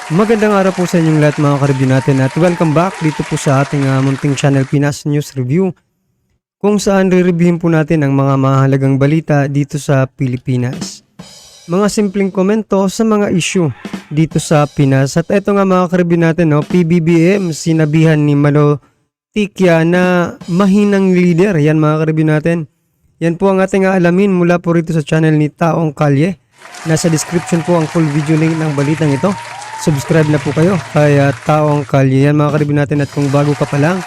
Magandang araw po sa inyong lahat mga ka-review natin at welcome back dito po sa ating munting channel Pinas News Review kung saan re-reviewin po natin ang mga mahalagang balita dito sa Pilipinas. Mga simpleng komento sa mga issue dito sa Pinas. At eto nga mga ka-review natin, PBBM sinabihan ni Malo Tikya na mahinang leader. Yan mga ka-review natin. Yan po ang ating alamin mula po rito sa channel ni Taong Kalye. Nasa description po ang full video link ng balitang ito. Subscribe na po kayo kay Taong Kalye. Yan mga ka-review natin, at kung bago ka pa lang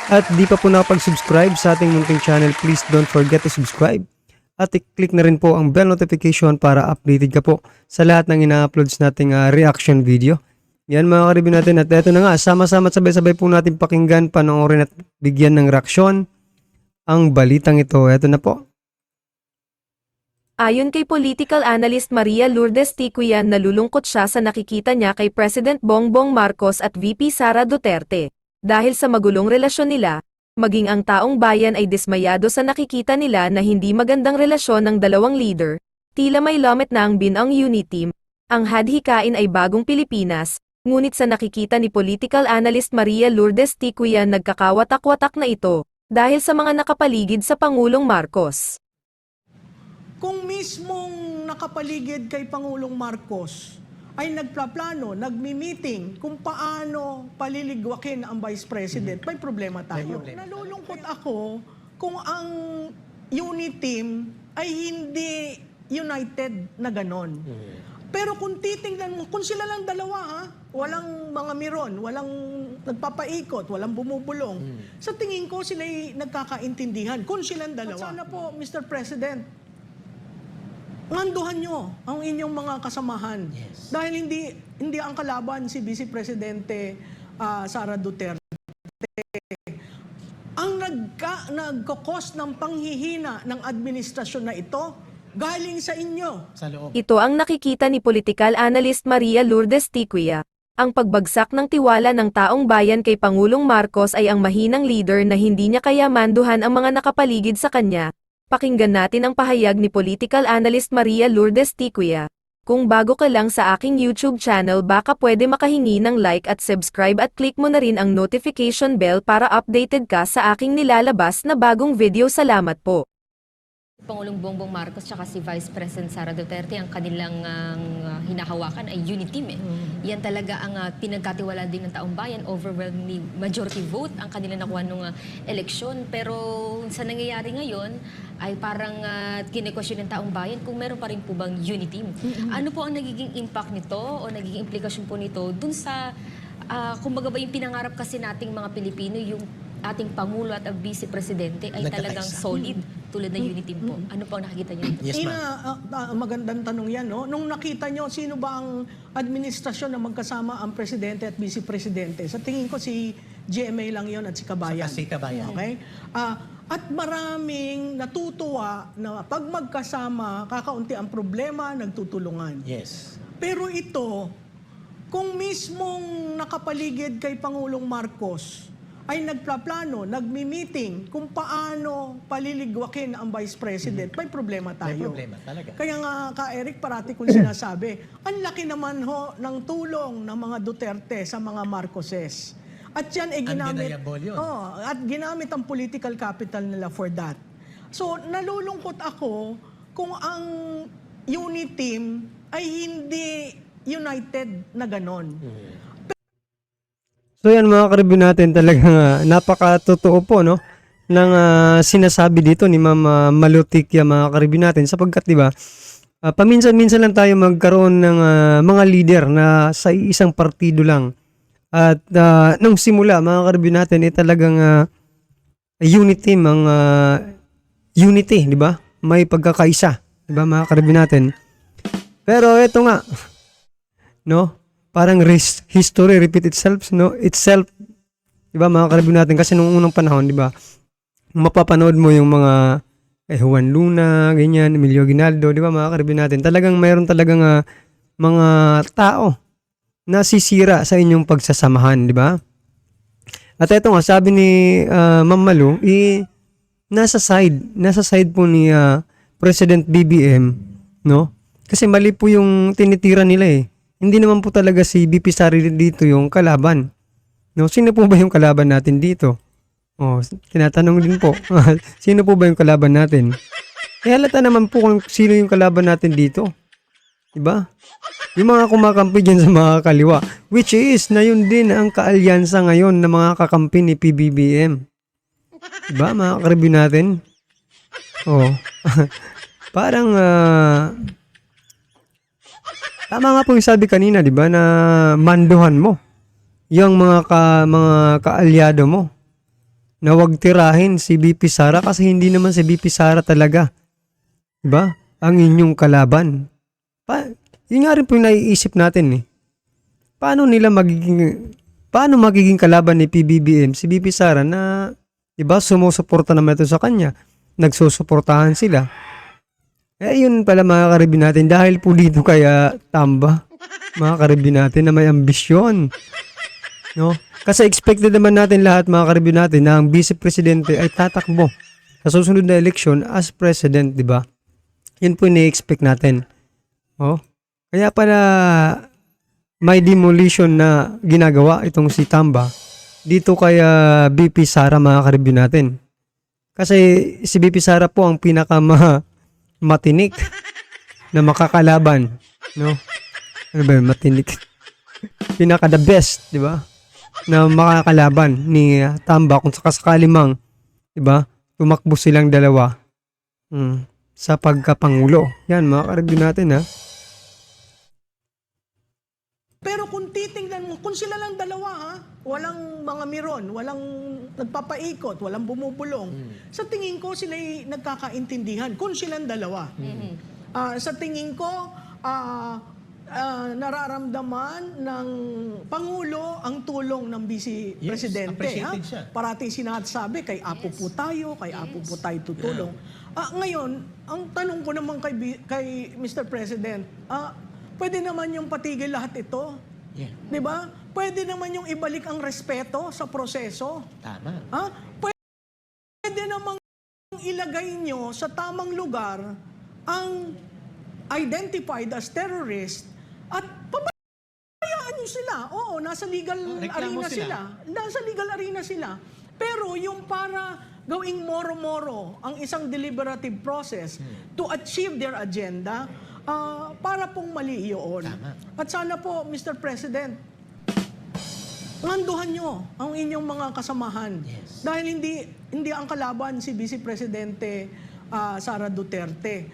at di pa po nakapag-subscribe sa ating munting channel, please don't forget to subscribe. At i-click na rin po ang bell notification para updated ka po sa lahat ng ina-uploads nating reaction video. Yan mga ka-review natin, at eto na nga, sama-sama at sabay-sabay po natin pakinggan, panoorin at bigyan ng reaksyon ang balitang ito. Eto na po. Ayon kay political analyst Maria Lourdes Ticuyan, nalulungkot siya sa nakikita niya kay President Bongbong Marcos at VP Sara Duterte. Dahil sa magulong relasyon nila, maging ang taong bayan ay dismayado sa nakikita nila na hindi magandang relasyon ng dalawang leader. Tila may lamat na ang binang unity. Ang hadhikain ay bagong Pilipinas, ngunit sa nakikita ni political analyst Maria Lourdes Ticuyan, nagkakawatak-watak na ito dahil sa mga nakapaligid sa Pangulong Marcos. Kung mismong nakapaligid kay Pangulong Marcos ay nagplaplano, nagmi-meeting kung paano paliligwakin ang Vice President, may problema tayo. Nalulungkot ako kung ang unit team ay hindi united na ganon. Pero kung titingnan mo, kung sila lang dalawa, walang mga miron, walang nagpapaikot, walang bumubulong, sa tingin ko sila'y nagkakaintindihan. Kung silang dalawa. At sana po, Mr. President, nganduhan nyo ang inyong mga kasamahan. Yes. Dahil hindi ang kalaban si Vice Presidente Sara Duterte. Ang nagkakos ng panghihina ng administrasyon na ito, galing sa inyo. Sa loob. Ito ang nakikita ni political analyst Maria Lourdes Ticuya. Ang pagbagsak ng tiwala ng taong bayan kay Pangulong Marcos ay ang mahinang leader na hindi niya kaya manduhan ang mga nakapaligid sa kanya. Pakinggan natin ang pahayag ni political analyst Maria Lourdes Ticuya. Kung bago ka lang sa aking YouTube channel, baka pwede makahingi ng like at subscribe at click mo na rin ang notification bell para updated ka sa aking nilalabas na bagong video. Salamat po. Pangulong Bongbong Marcos at si Vice President Sara Duterte, ang kanilang hinahawakan ay unity team. Yan talaga ang pinagkatiwalaan din ng taong bayan, overwhelming majority vote ang kanila nakuha nung eleksyon. Pero sa nangyayari ngayon ay parang kine-question ng taong bayan kung meron pa rin po bang unity team. Ano po ang nagiging impact nito o nagiging implikasyon po nito dun sa kumbaga ba yung pinangarap kasi nating mga Pilipino, yung ating Pangulo at ang Vice Presidente ay talagang solid tulad ng unity team po. Ano po ang nakikita niyo? Yes, ma'am. Magandang tanong yan. No? Nung nakita nyo, sino ba ang administrasyon na magkasama ang Presidente at Vice Presidente? Sa tingin ko si GMA lang yon at si Kabayan. Si Kabayan. Okay? At maraming natutuwa na pag magkasama, kakaunti ang problema, nagtutulungan. Yes. Pero ito, kung mismong nakapaligid kay Pangulong Marcos ay nagplaplano, nagmi-meeting kung paano paliligwakin ang Vice President, may problema tayo. May problema talaga. Kaya nga, Ka-Eric, parati kong sinasabi, ang laki naman ho ng tulong ng mga Duterte sa mga Marcoses. At yan ay ginamit, Undeniable yun. at ginamit ang political capital nila for that. So, nalulungkot ako kung ang unit team ay hindi united na ganon. So yan mga ka-review natin, talagang napakatotoo po ng sinasabi dito ni Ma'am Malo Tikya mga ka-review natin, sapagkat di ba paminsan-minsan lang tayo magkaroon ng mga leader na sa isang partido lang. At nung simula mga ka-review natin talagang unity team, ang unity, di ba? May pagkakaisa, di ba mga ka-review natin? Pero ito nga, no? Parang history repeat itself, no? Itself, di ba mga ka-review natin? Kasi nung unang panahon, di ba, mapapanood mo yung mga Juan Luna, ganyan, Emilio Aguinaldo, di ba mga ka-review natin? Talagang mayroon talagang mga tao na sisira sa inyong pagsasamahan, di ba? At ito nga, sabi ni Ma'am Malo, nasa side po ni President BBM, no? Kasi mali po yung tinitira nila eh. hindi naman po talaga si VP Sara dito yung kalaban. No, sino po ba yung kalaban natin dito? Oh, tinatanong din po. Sino po ba yung kalaban natin? Eh, halata naman po kung sino yung kalaban natin dito. Diba? Yung mga kumakampi dyan sa mga kaliwa. Which is, na yun din ang kaalyansa ngayon ng mga kakampi ni PBBM. Diba, mga karibyo natin? Oh. Parang, tama nga po yung sabi kanina, diba, na manduhan mo yung mga kaalyado mo na wag tirahin si VP Sara kasi hindi naman si VP Sara talaga, diba, ang inyong kalaban. Yun nga rin po yung naiisip natin eh. Paano magiging kalaban ni PBBM si VP Sara na, diba, sumusuporta naman ito sa kanya, nagsusuportahan sila. Eh, yun pala mga karibin natin, dahil po dito kaya tamba, mga karibin natin na may ambisyon. No? Kasi expected naman natin lahat, mga karibin natin, na ang vice presidente ay tatakbo sa susunod na eleksyon as president, di ba? Yun po yung na-expect natin. Oh. Kaya pala may demolition na ginagawa itong si Tamba dito kaya VP Sara, mga karibin natin. Kasi si VP Sara po ang matinik na makakalaban, no? Ano ba yun? Matinik. Pinaka the best, di ba? Na makakalaban ni Tamba kung sakasakali mang, di ba? Tumakbo silang dalawa sa pagkapangulo. Yan, mga karibyo natin, ha? Pero kung titingnan mo, kung sila lang dalawa, ha? Walang mga miron, walang nagpapaikot, walang bumubulong. Sa tingin ko, sila'y nagkakaintindihan kung silang dalawa. Sa tingin ko, nararamdaman ng Pangulo ang tulong ng Vice Presidente. appreciated siya. Parating sinasabi, kay Apo po tayo, kay Apo po tayo tutulong. Ngayon, ang tanong ko naman kay Mr. President, pwede naman yung patigil lahat ito? Yeah. Di ba? Pwede naman yung ibalik ang respeto sa proseso? Tama. Pwede namang ilagay nyo sa tamang lugar ang identified as terrorist at pabayaan nyo sila. Oo, nasa legal reklamo arena sila. Nasa legal arena sila. Pero yung para gawing moro-moro ang isang deliberative process to achieve their agenda, para pong mali yun. Tama. At sana po, Mr. President, manduhan nyo ang inyong mga kasamahan. Yes. Dahil hindi ang kalaban si Vice Presidente Sara Duterte.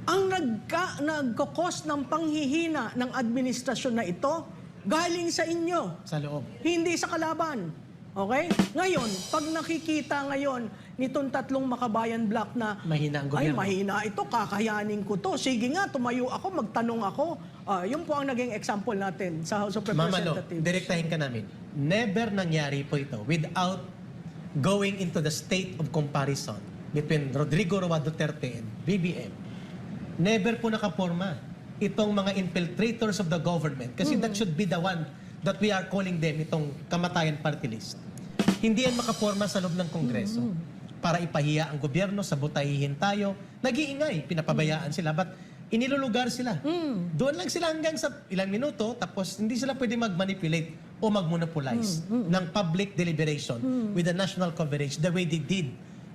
Ang nagkakos ng panghihina ng administrasyon na ito, galing sa inyo. Sa loob. Hindi sa kalaban. Okay? Ngayon, pag nakikita ngayon nitong tatlong makabayan block na Mahina ang ay, gobyerno. mahina ito, kakayanin ko to. Sige nga, tumayo ako, magtanong ako. Yun po ang naging example natin sa House of Mama Lo, Representatives. direktahin ka namin. Never nangyari po ito without going into the state of comparison between Rodrigo Roa Duterte and BBM. Never po nakaporma itong mga infiltrators of the government kasi that should be the one that we are calling them, itong kamatayan party list. Hindi yan makaporma sa loob ng Kongreso para ipahiya ang gobyerno, sabutahihin tayo. Nag-iingay, pinapabayaan sila, but inilulugar sila. Doon lang sila hanggang sa ilang minuto, tapos hindi sila pwede mag-manipulate o mag-monopolize ng public deliberation with the national coverage the way they did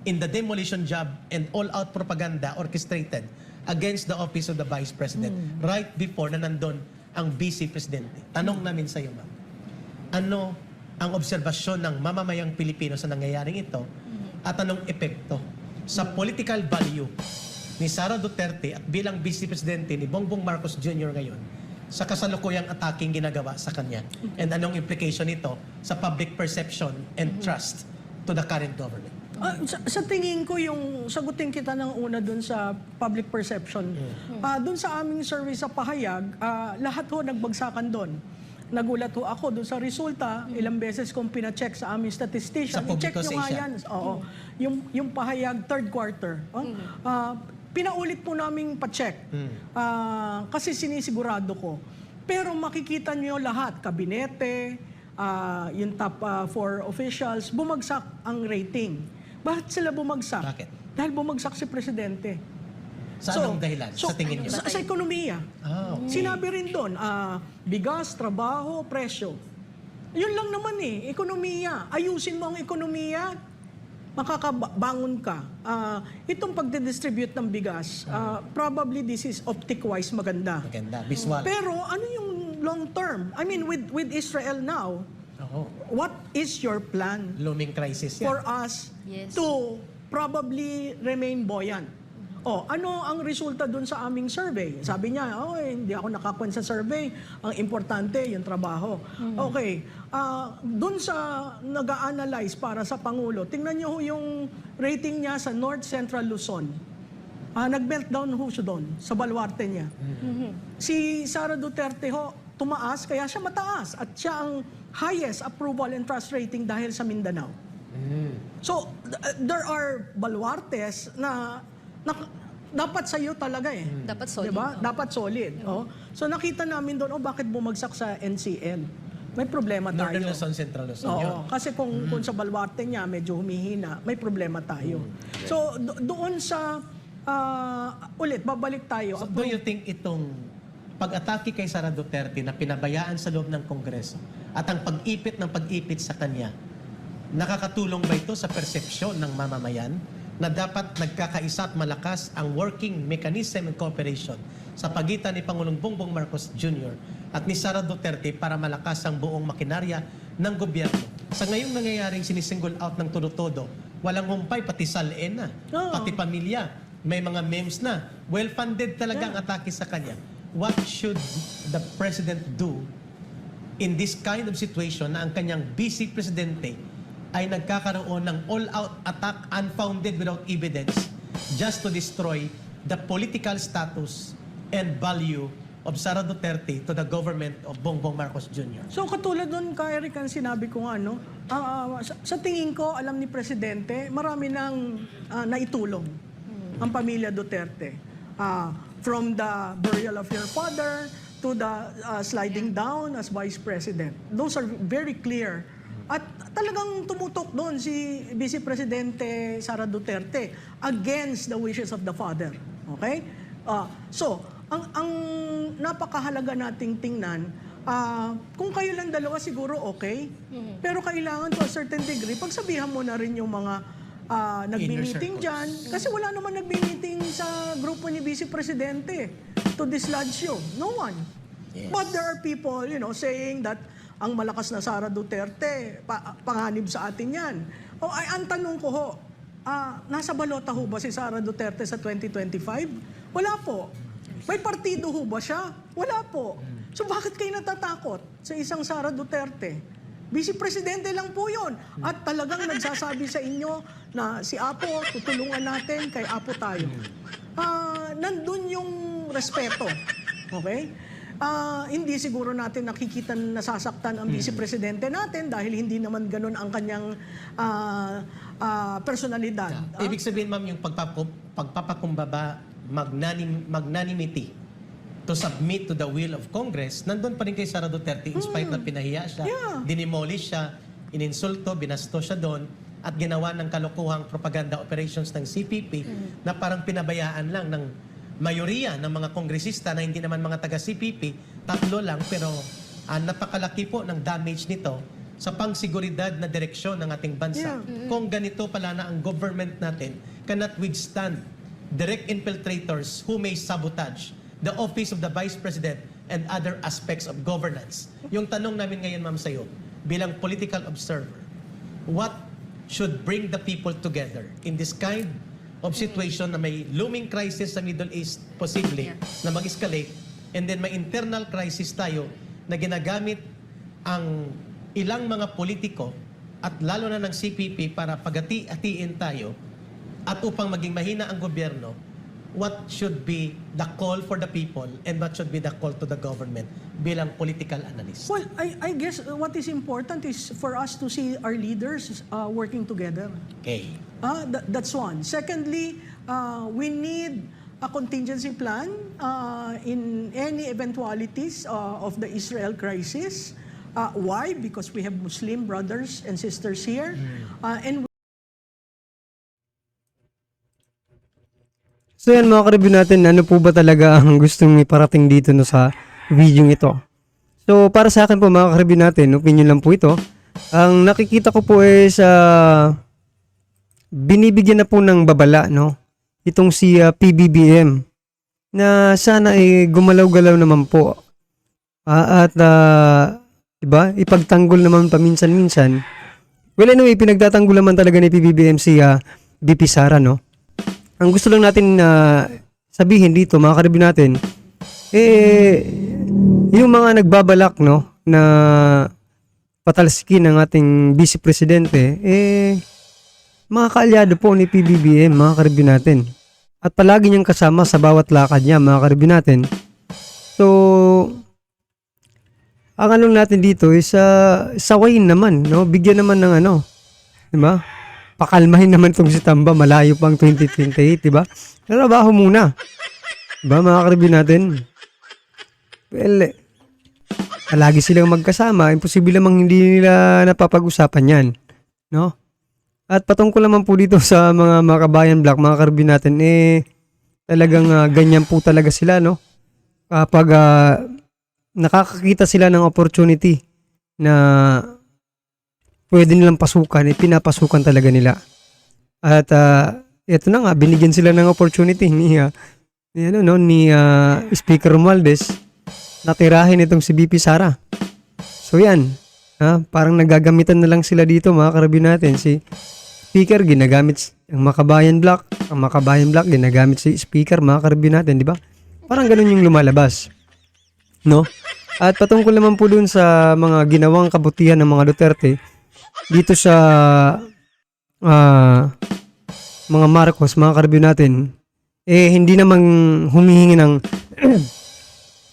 in the demolition job and all-out propaganda orchestrated against the office of the Vice President right before na nandun ang Vice Presidente. Tanong namin sa iyo, ma'am. Ano ang obserbasyon ng mamamayang Pilipino sa nangyayaring ito at anong epekto sa political value ni Sara Duterte at bilang Vice Presidente ni Bongbong Marcos Jr. ngayon sa kasalukuyang ataking ginagawa sa kanya? And anong implication nito sa public perception and trust to the current government? Sa tingin ko, yung sagutin kita ng una dun sa public perception, dun sa aming survey sa Pahayag, lahat ho nagbagsakan dun. Nagulat ho ako dun sa resulta, ilang beses kong pina-check sa aming statistician. Sa I-check Publico nyo nga Asia. yan. Oo. Yung Pahayag, third quarter. Pinaulit po naming pa-check. Kasi sinisigurado ko. Pero makikita nyo lahat, kabinete, yung top 4 officials, bumagsak ang rating. Bakit sila bumagsak? Bakit? Dahil bumagsak si Presidente. Sa anong dahilan, sa tingin niyo? Sa ekonomiya. Okay. Sinabi rin doon, bigas, trabaho, presyo. Yun lang naman ekonomiya. Ayusin mo ang ekonomiya, makakabangon ka. Itong pagdidistribute ng bigas, probably this is optic-wise maganda. Maganda, visual. Pero ano yung long term? I mean, with Israel now, what is your plan Looming crisis yan. for us Yes. to probably remain buoyant? Ano ang resulta dun sa aming survey? Sabi niya, hindi ako nakakuha sa survey. Ang importante, yung trabaho. Okay. Dun sa nag-a-analyze para sa Pangulo, tingnan niyo ho yung rating niya sa North Central Luzon. Nag-meltdown ho siya doon sa baluarte niya. Si Sara Duterte ho, tumaas, kaya siya mataas. At siya ang highest approval and trust rating dahil sa Mindanao. So, there are baluartes na dapat sa'yo talaga Dapat solid. Diba? Dapat solid. So nakita namin doon, bakit bumagsak sa NCL? May problema tayo. Northern Luzon, Central Luzon. yun. Kasi kung sa baluarte niya medyo humihina, may problema tayo. So doon sa ulit babalik tayo. So, do you think itong pag-atake kay Sara Duterte na pinabayaan sa loob ng Kongreso at ang pag-ipit sa kanya, nakakatulong ba ito sa persepsyon ng mamamayan na dapat nagkakaisa at malakas ang working mechanism and cooperation sa pagitan ni Pangulong Bongbong Marcos Jr. at ni Sara Duterte para malakas ang buong makinarya ng gobyerno? Sa ngayong nangyayaring sinisingle out ng todo-todo, walang humpay, pati salin na, pati pamilya, may mga memes na, well-funded talaga ang atake sa kanya. What should the President do in this kind of situation na ang kanyang vice presidente ay nagkakaroon ng all-out attack unfounded without evidence just to destroy the political status and value of Sara Duterte to the government of Bongbong Marcos Jr.? So katulad nun, Eric, ang sinabi ko nga, sa tingin ko, alam ni Presidente, marami nang naitulong ang pamilya Duterte. From the burial of your father to the sliding down as Vice President. Those are very clear. At talagang tumutok doon si Vice Presidente Sara Duterte against the wishes of the father. Okay? So, ang napakahalaga nating tingnan, kung kayo lang dalawa siguro okay, pero kailangan to a certain degree, pagsabihan mo na rin yung mga nagmi-meeting dyan. Kasi wala naman nagmi-meeting sa grupo ni Vice Presidente to dislodge you. No one. Yes. But there are people, saying that ang malakas na Sara Duterte, panganib sa atin yan. Ang tanong ko ho, nasa balota ho ba si Sara Duterte sa 2025? Wala po. May partido ho ba siya? Wala po. So bakit kayo natatakot sa isang Sara Duterte? Vice Presidente lang po yun. At talagang nagsasabi sa inyo na si Apo, tutulungan natin, kay Apo tayo. Nandun yung respeto. Okay? Hindi siguro natin nakikita na nasasaktan ang Vice Presidente natin dahil hindi naman ganun ang kanyang personalidad. Ibig sabihin, ma'am, yung pagpapakumbaba, magnanimity to submit to the will of Congress, nandun pa rin kay Sara Duterte in spite na pinahiya siya, dinimolish siya, ininsulto, binasto siya doon, at ginawa ng kalokohang propaganda operations ng CPP na parang pinabayaan lang ng mayoriya ng mga kongresista na hindi naman mga taga-CPP, tatlo lang, pero napakalaki po ng damage nito sa pangsiguridad na direksyon ng ating bansa. Kung ganito pala na ang government natin cannot withstand direct infiltrators who may sabotage the office of the Vice President and other aspects of governance. Yung tanong namin ngayon, ma'am, sa'yo, bilang political observer, what should bring the people together in this kind of situation na may looming crisis sa Middle East, posible, na mag-escalate, and then may internal crisis tayo na ginagamit ang ilang mga politiko at lalo na ng CPP para pagati-atiin tayo at upang maging mahina ang gobyerno, what should be the call for the people and what should be the call to the government bilang political analyst? Well, I guess what is important is for us to see our leaders working together. Okay. That's one. Secondly, we need a contingency plan in any eventualities of the Israel crisis. Why? Because we have Muslim brothers and sisters here. So yan mga ka-review natin, ano po ba talaga ang gustong iparating dito no sa video ito. So para sa akin po mga ka-review natin, opinion lang po ito. Ang nakikita ko po is binibigyan na po ng babala no itong si PBBM na sana gumalaw-galaw naman po. At diba, ipagtanggol naman paminsan-minsan. Well anyway, pinagtatanggol naman talaga ni PBBM si VP Sara no. Ang gusto lang natin sabihin dito mga ka-review natin, yung mga nagbabalak no na patalsikin ng ating Vice Presidente, mga kaalyado po ni PBBM mga ka-review natin. At palagi niyang kasama sa bawat lakad niya mga ka-review natin. So, ang anong natin dito is sawayin naman, no? Bigyan naman ng ano, di ba? Pakalmahin naman itong si Tamba, malayo pang 2028, di ba? Trabaho muna. Di ba, mga ka-review natin? Well, palagi silang magkasama, imposible namang hindi nila napapag-usapan yan, no? At patungkol naman po dito sa mga kabayan black, mga ka-review natin, talagang ganyan po talaga sila, no? Kapag nakakakita sila ng opportunity na pwede nilang pasukan, pinapasukan talaga nila. At ito na nga, binigyan sila ng opportunity ni Speaker Romualdez na tirahin itong si VP Sara. So yan, parang nagagamitan na lang sila dito mga ka-review natin. Si Speaker ginagamit ang Makabayan Black, ang Makabayan Black ginagamit si Speaker mga ka-review natin, di ba? Parang ganun yung lumalabas. No? At patungkol naman po dun sa mga ginawang kabutihan ng mga Duterte dito sa mga Marcos, mga ka-review natin, hindi namang humihingi ng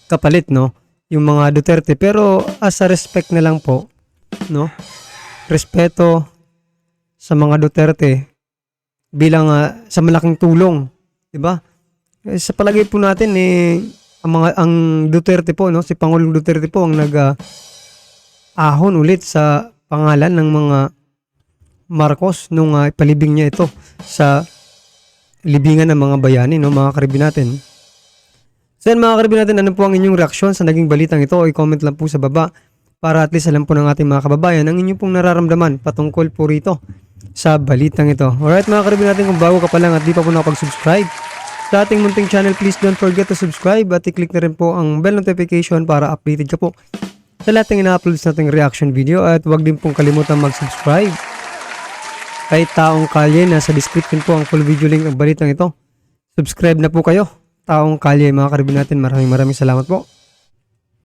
kapalit, no? Yung mga Duterte. Pero as a respect na lang po, no? Respeto sa mga Duterte bilang sa malaking tulong, di ba? Sa palagay po natin, ang Duterte po, no? Si Pangulong Duterte po ang ahon ulit sa pangalan ng mga Marcos nung ipalibing niya ito sa libingan ng mga bayani, no, mga ka-review natin. So yan mga ka-review natin, ano po ang inyong reaksyon sa naging balitang ito? I-comment lang po sa baba para at least alam po ng ating mga kababayan ang inyong pong nararamdaman patungkol po rito sa balitang ito. Alright mga ka-review natin, kung bago ka pa lang at di pa po nakapag-subscribe sa ating munting channel, please don't forget to subscribe at i-click na rin po ang bell notification para updated ka po sa lahat ng ina-upload nating reaction video. At huwag din pong kalimutan mag-subscribe kay Taong Kalye. Nasa description po ang full video link ng balitang ito. Subscribe na po kayo, Taong Kalye mga ka-review natin. Maraming salamat po.